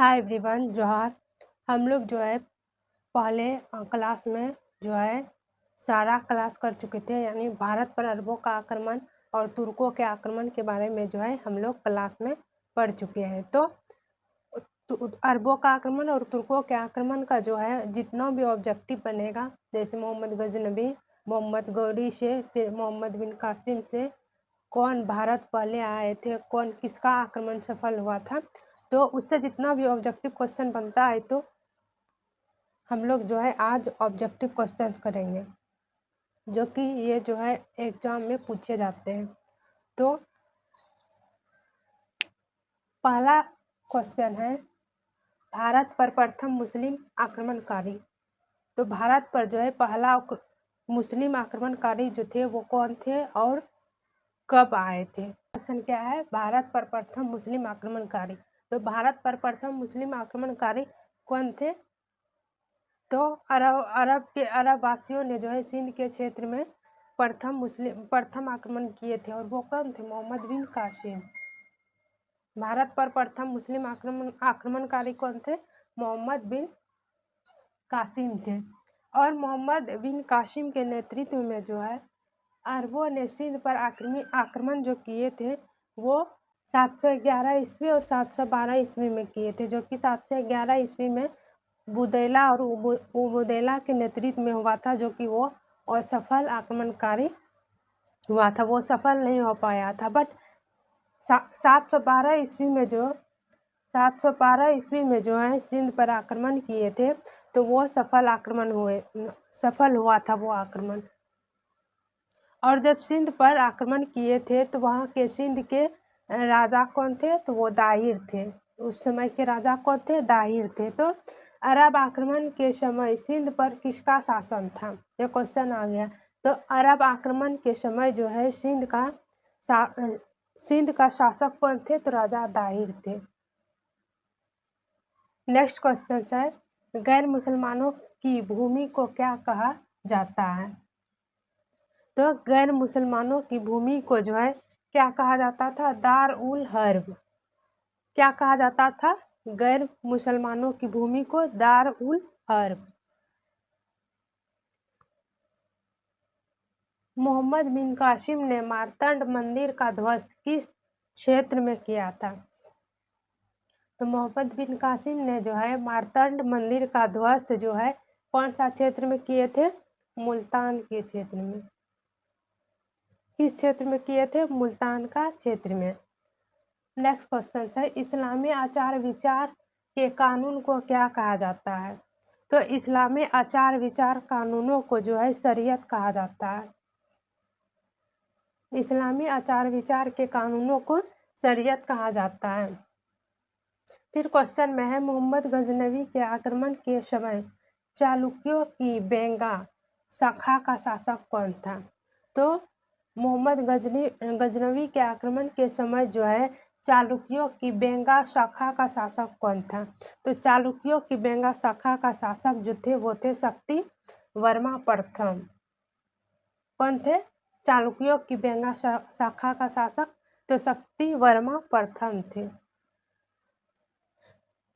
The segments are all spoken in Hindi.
हाय एवरीवन, जोहार। हम लोग जो है पहले क्लास में जो है सारा क्लास कर चुके थे, यानी भारत पर अरबों का आक्रमण और तुर्कों के आक्रमण के बारे में जो है हम लोग क्लास में पढ़ चुके हैं। तो अरबों का आक्रमण और तुर्कों के आक्रमण का जो है जितना भी ऑब्जेक्टिव बनेगा, जैसे मोहम्मद गजनबी, मोहम्मद गौरी से, फिर मोहम्मद बिन कासिम से, कौन भारत पहले आए थे, कौन किसका आक्रमण सफल हुआ था, तो उससे जितना भी ऑब्जेक्टिव क्वेश्चन बनता है तो हम लोग जो है आज ऑब्जेक्टिव क्वेश्चन करेंगे, जो कि ये जो है एग्जाम में पूछे जाते हैं। तो पहला क्वेश्चन है, भारत पर प्रथम मुस्लिम आक्रमणकारी। तो भारत पर जो है पहला मुस्लिम आक्रमणकारी जो थे वो कौन थे और कब आए थे। क्वेश्चन क्या है, भारत पर प्रथम मुस्लिम आक्रमणकारी। तो भारत पर प्रथम मुस्लिम आक्रमणकारी कौन थे? तो अरब वासियों ने जो है सिंध के क्षेत्र में प्रथम आक्रमण किए थे, और वो कौन थे? मोहम्मद बिन कासिम। भारत पर प्रथम मुस्लिम आक्रमणकारी कौन थे? मोहम्मद बिन कासिम थे। और मोहम्मद बिन कासिम के नेतृत्व में जो है अरबों ने सिंध पर आक्रमण जो किए थे वो 711 ईस्वी और 712 ईस्वी में किए थे, जो कि 711 ईस्वी में बुदैला और उबुदैला के नेतृत्व में हुआ था, जो कि वो असफल आक्रमणकारी हुआ था, वो सफल नहीं हो पाया था। बट 712 ईस्वी में जो है सिंध पर आक्रमण किए थे, तो वो सफल हुआ था वो आक्रमण। और जब सिंध पर आक्रमण किए थे तो वहाँ के सिंध के राजा कौन थे? तो वो दाहिर थे। उस समय के राजा कौन थे? दाहिर थे। तो अरब आक्रमण के समय सिंध पर किसका शासन था? ये क्वेश्चन आ गया। तो अरब आक्रमण के समय जो है सिंध का शासक कौन थे? तो राजा दाहिर थे। नेक्स्ट क्वेश्चन है, गैर मुसलमानों की भूमि को क्या कहा जाता है? तो गैर मुसलमानों की भूमि को जो है क्या कहा जाता था? दार उल हर्ब। क्या कहा जाता था? गैर मुसलमानों की भूमि को दार उल हर्ब। मोहम्मद बिन कासिम ने मार्तंड मंदिर का ध्वस्त किस क्षेत्र में किया था? तो मोहम्मद बिन कासिम ने जो है मार्तंड मंदिर का ध्वस्त जो है कौन सा क्षेत्र में किए थे? मुल्तान के क्षेत्र में। किस क्षेत्र में किए थे? मुल्तान का क्षेत्र में। नेक्स्ट क्वेश्चन है, इस्लामी आचार विचार के कानून को क्या कहा जाता है? तो इस्लामी आचार विचार कानूनों को जो है शरीयत कहा जाता है। इस्लामी आचार विचार के कानूनों को शरीयत कहा जाता है। फिर क्वेश्चन में है, मोहम्मद गजनवी के आक्रमण के समय चालुक्यों की बेंगा शाखा का शासक कौन था? तो मोहम्मद गजनवी के आक्रमण के समय जो है चालुक्यों की बेंगा शाखा का शासक कौन था? तो चालुक्यों की बेंगा शाखा का शासक जो थे वो थे शक्ति वर्मा प्रथम। कौन थे? चालुक्यों की बेंगा शाखा का शासक तो शक्ति वर्मा प्रथम थे।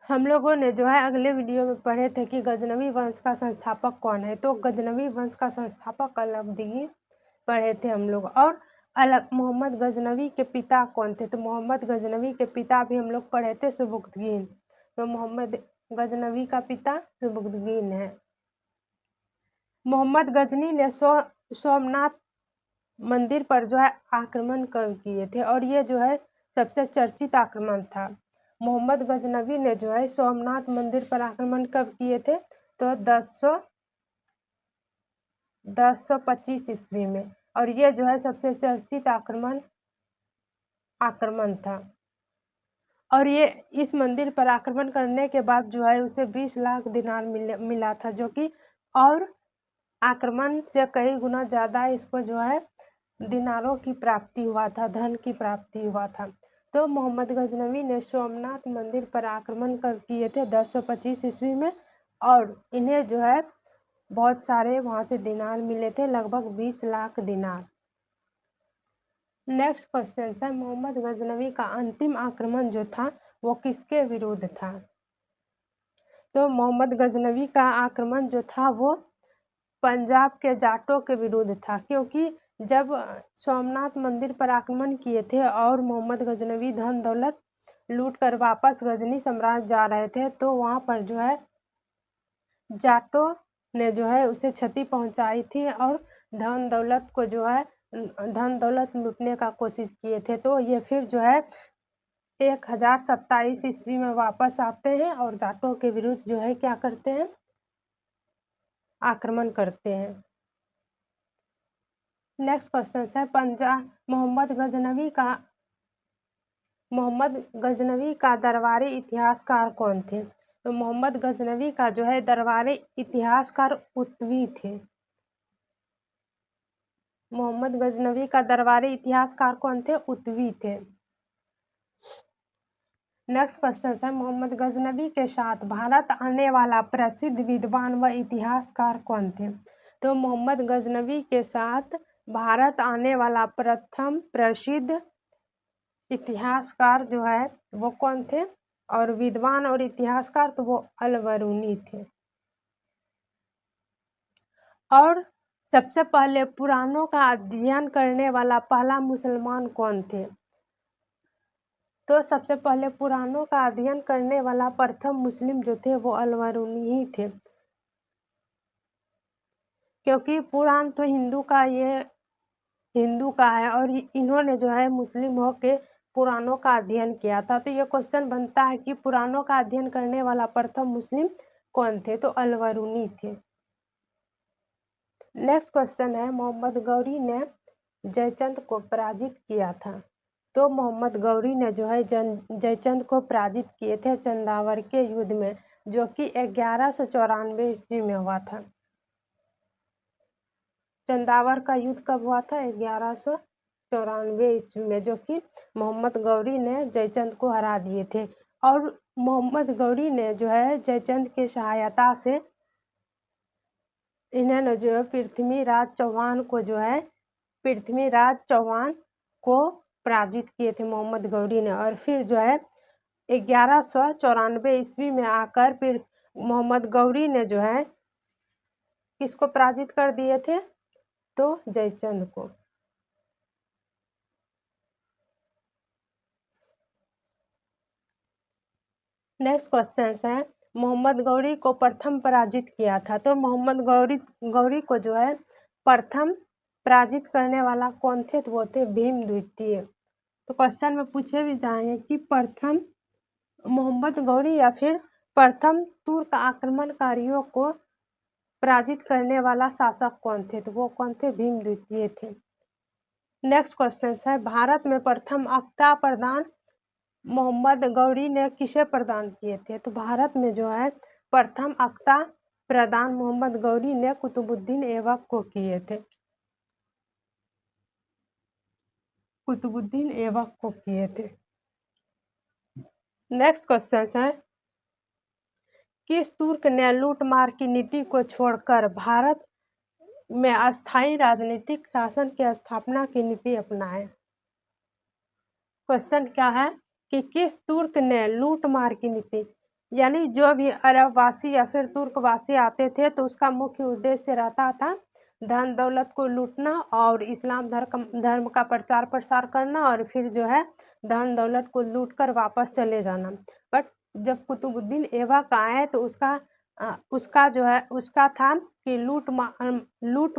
हम लोगों ने जो है अगले वीडियो में पढ़े थे कि गजनवी वंश का संस्थापक कौन है। तो गजनवी वंश का संस्थापक अलाउद्दीन पढ़े थे हम लोग। और मोहम्मद गजनवी के पिता कौन थे? तो मोहम्मद गजनवी के पिता भी हम लोग पढ़े थे, सुबुक्तगीन। तो मोहम्मद गजनवी का पिता सुबुक्तगीन है। मोहम्मद गजनी ने सोमनाथ मंदिर पर जो है आक्रमण कब किए थे? और ये जो है सबसे चर्चित आक्रमण था। मोहम्मद गजनवी ने जो है सोमनाथ मंदिर पर आक्रमण कब किए थे? तो 1025 ईस्वी में। और ये जो है सबसे चर्चित आक्रमण था। और ये इस मंदिर पर आक्रमण करने के बाद जो है उसे 20 लाख दिनार मिला था, जो कि और आक्रमण से कई गुना ज़्यादा इसको जो है दिनारों की प्राप्ति हुआ था, धन की प्राप्ति हुआ था। तो मोहम्मद गजनवी ने सोमनाथ मंदिर पर आक्रमण कब किए थे? 1025 ईस्वी में। और इन्हें जो है बहुत सारे वहाँ से दिनार मिले थे, लगभग 20 लाख दिनार। नेक्स्ट क्वेश्चन है, मोहम्मद गजनवी का अंतिम आक्रमण जो था वो किसके विरुद्ध था? तो मोहम्मद गजनवी का आक्रमण जो था वो पंजाब के जाटों के विरुद्ध था, क्योंकि जब सोमनाथ मंदिर पर आक्रमण किए थे और मोहम्मद गजनवी धन दौलत लूट कर वापस गजनी साम्राज्य जा रहे थे, तो वहाँ पर जो है जाटों ने जो है उसे क्षति पहुंचाई थी और धन दौलत को जो है धन दौलत लूटने का कोशिश किए थे। तो ये फिर जो है 1027 ईस्वी में वापस आते हैं और जाटों के विरुद्ध जो है क्या करते हैं, आक्रमण करते हैं। नेक्स्ट क्वेश्चन है मोहम्मद गजनवी का दरबारी इतिहासकार कौन थे? तो मोहम्मद गजनवी का जो है दरबारी इतिहासकार उत्वी थे। मोहम्मद गजनवी का दरबारी इतिहासकार कौन थे? उत्वी थे। नेक्स्ट क्वेश्चन है मोहम्मद गजनवी के साथ भारत आने वाला प्रसिद्ध विद्वान व इतिहासकार कौन थे? तो मोहम्मद गजनवी के साथ भारत आने वाला प्रथम प्रसिद्ध इतिहासकार जो है वो कौन थे? और विद्वान और इतिहासकार तो वो अल-बरूनी थे। और सबसे पहले पुराणों का अध्ययन करने वाला पहला मुसलमान कौन थे? तो सबसे पहले पुराणों का अध्ययन करने वाला प्रथम मुस्लिम जो थे वो अल-बरूनी ही थे, क्योंकि पुराण तो हिंदू का है और इन्होंने जो है मुस्लिम होके पुराणों का अध्ययन किया था। तो ये क्वेश्चन बनता है कि पुराणों का अध्ययन करने वाला प्रथम मुस्लिम कौन थे? तो अल-बरूनी थे। नेक्स्ट क्वेश्चन है मोहम्मद गौरी ने जयचंद को पराजित किया था। तो मोहम्मद गौरी ने जो है जयचंद को पराजित किए थे चंदावर के युद्ध में, जो कि 1194 ईस्वी में हुआ था। चंदावर का युद्ध कब हुआ था? 1194 ईस्वी में, जो कि मोहम्मद गौरी ने जयचंद को हरा दिए थे। और मोहम्मद गौरी ने जो है जयचंद की सहायता से इन्होंने जो है पृथ्वीराज चौहान को पराजित किए थे मोहम्मद गौरी ने। और फिर जो है 1194 ईस्वी में आकर फिर मोहम्मद गौरी ने जो है किसको पराजित कर दिए थे? तो जयचंद को। नेक्स्ट क्वेश्चन है मोहम्मद गौरी को प्रथम पराजित किया था। तो मोहम्मद गौरी को जो है प्रथम पराजित करने वाला कौन थे? तो वो थे भीम द्वितीय। तो क्वेश्चन में पूछे भी जाएंगे कि प्रथम मोहम्मद गौरी या फिर प्रथम तुर्क आक्रमणकारियों को पराजित करने वाला शासक कौन थे? तो वो कौन थे? भीम द्वितीय थे। नेक्स्ट क्वेश्चन है भारत में प्रथम अक्ता प्रदान मोहम्मद गौरी ने किसे प्रदान किए थे? तो भारत में जो है प्रथम अक्ता प्रदान मोहम्मद गौरी ने कुतुबुद्दीन ऐबक को किए थे। कुतुबुद्दीन ऐबक को किए थे। नेक्स्ट क्वेश्चन है किस तुर्क ने लूटमार की नीति को छोड़कर भारत में अस्थायी राजनीतिक शासन की स्थापना की नीति अपनाए? क्वेश्चन क्या है कि किस तुर्क ने लूटमार की नीति, यानी जो भी अरबवासी या फिर तुर्कवासी आते थे तो उसका मुख्य उद्देश्य रहता था धन दौलत को लूटना और इस्लाम धर्म का प्रचार प्रसार करना और फिर जो है धन दौलत को लूट कर वापस चले जाना। बट जब कुतुबुद्दीन ऐबक आए तो उसका जो है उसका था कि लूट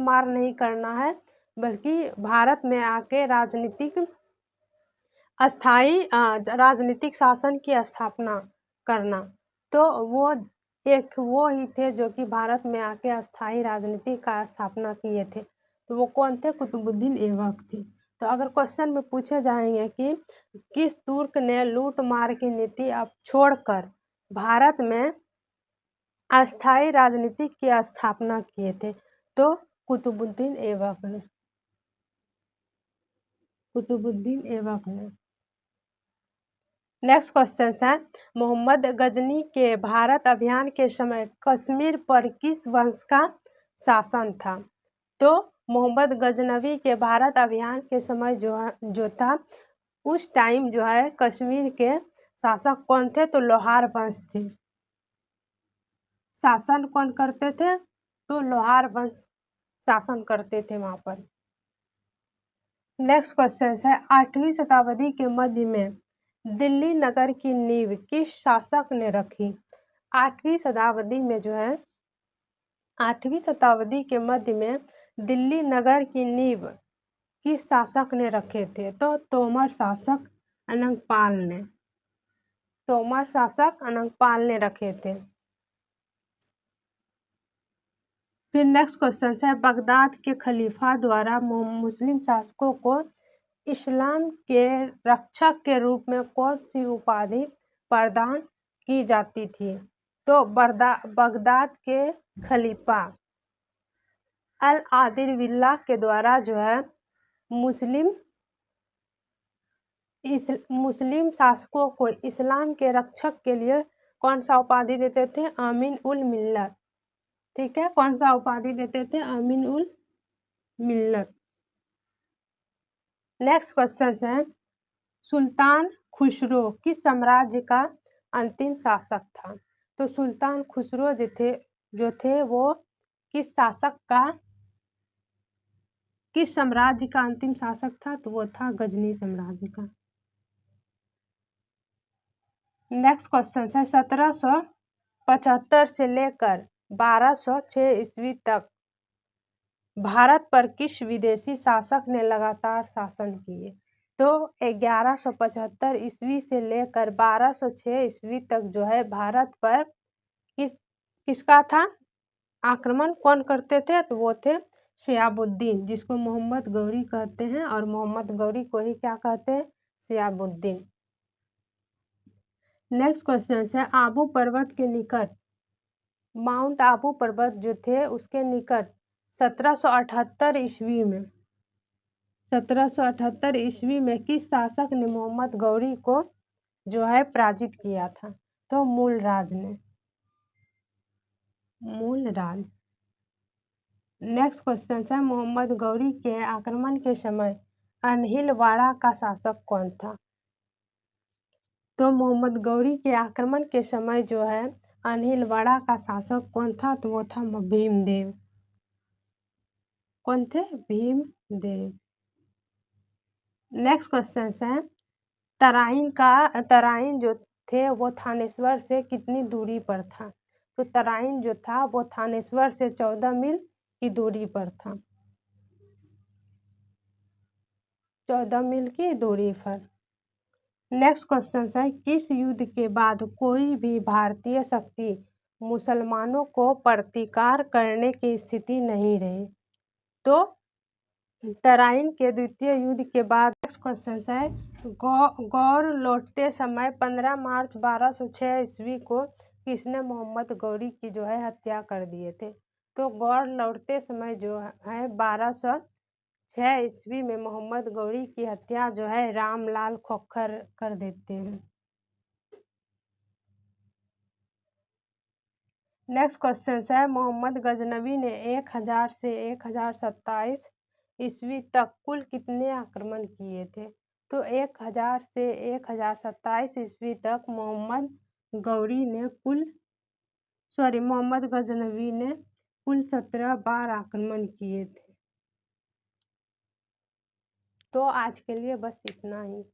मार नहीं करना है, बल्कि भारत में आके अस्थाई राजनीतिक शासन की स्थापना करना। तो वो ही थे जो कि भारत में आके अस्थाई राजनीति का स्थापना किए थे। तो वो कौन थे? कुतुबुद्दीन ऐबक थे। तो अगर क्वेश्चन में पूछे जाएंगे कि किस तुर्क ने लूट मार की नीति अब छोड़कर भारत में अस्थाई राजनीति की स्थापना किए थे? तो कुतुबुद्दीन ऐबक ने। नेक्स्ट क्वेश्चन है मोहम्मद गजनी के भारत अभियान के समय कश्मीर पर किस वंश का शासन था? तो मोहम्मद गजनवी के भारत अभियान के समय जो था उस टाइम जो है कश्मीर के शासक कौन थे? तो लोहार वंश थे। शासन कौन करते थे? तो लोहार वंश शासन करते थे वहाँ पर। नेक्स्ट क्वेश्चन है 8वीं शताब्दी के मध्य में दिल्ली नगर की नींव किस शासक ने रखी? 8वीं शताब्दी में जो है 8वीं शताब्दी के मध्य में दिल्ली नगर की नींव किस शासक ने रखे थे? तो तोमर शासक अनंगपाल ने। तोमर शासक अनंगपाल ने रखे थे। फिर नेक्स्ट क्वेश्चन है बगदाद के खलीफा द्वारा मुस्लिम शासकों को इस्लाम के रक्षक के रूप में कौन सी उपाधि प्रदान की जाती थी? तो बगदाद के खलीफा अल आदिल बिल्लाह के द्वारा जो है मुस्लिम शासकों को इस्लाम के रक्षक के लिए कौन सा उपाधि देते थे? आमीन उल मिल्लत। ठीक है, कौन सा उपाधि देते थे? आमीन उल मिल्लत। नेक्स्ट क्वेश्चन है सुल्तान खुसरो किस साम्राज्य का अंतिम शासक था? तो सुल्तान खुसरो जो थे वो किस साम्राज्य का अंतिम शासक था? तो वो था गजनी साम्राज्य का। नेक्स्ट क्वेश्चन है 1775 से लेकर 1206 ईस्वी तक भारत पर किस विदेशी शासक ने लगातार शासन किए? तो 1175 ईस्वी से लेकर 1206 ईस्वी तक जो है भारत पर किसका था आक्रमण? कौन करते थे? तो वो थे शिहाबुद्दीन, जिसको मोहम्मद गौरी कहते हैं, और मोहम्मद गौरी को ही क्या कहते हैं? शिहाबुद्दीन। नेक्स्ट क्वेश्चन है आबू पर्वत के निकट माउंट आबू पर्वत जो थे उसके निकट 1778 ईस्वी में किस शासक ने मोहम्मद गौरी को जो है पराजित किया था? तो मूलराज ने। मूलराज। नेक्स्ट क्वेश्चन है मोहम्मद गौरी के आक्रमण के समय अनहिलवाड़ा का शासक कौन था? तो मोहम्मद गौरी के आक्रमण के समय जो है अनहिलवाड़ा का शासक कौन था? तो वो था भीमदेव। कौन थे? भीमदेव। नेक्स्ट क्वेश्चन है तराइन जो थे वो थानेश्वर से कितनी दूरी पर था? तो तराइन जो था वो थानेश्वर से 14 मील की दूरी पर था। 14 मील की दूरी पर। नेक्स्ट क्वेश्चन है किस युद्ध के बाद कोई भी भारतीय शक्ति मुसलमानों को प्रतिकार करने की स्थिति नहीं रही? तो तराइन के द्वितीय युद्ध के बाद। नेक्स्ट क्वेश्चन है गौर लौटते समय 15 मार्च 1206 ईस्वी को किसने मोहम्मद गौरी की जो है हत्या कर दिए थे? तो गौर लौटते समय जो है 1206 ईस्वी में मोहम्मद गौरी की हत्या जो है रामलाल खोखर कर देते हैं। नेक्स्ट क्वेश्चन है मोहम्मद गजनवी ने 1000 से 1027 ईस्वी तक कुल कितने आक्रमण किए थे? तो 1000 से 1027 ईस्वी तक मोहम्मद गजनवी ने कुल 17 बार आक्रमण किए थे। तो आज के लिए बस इतना ही।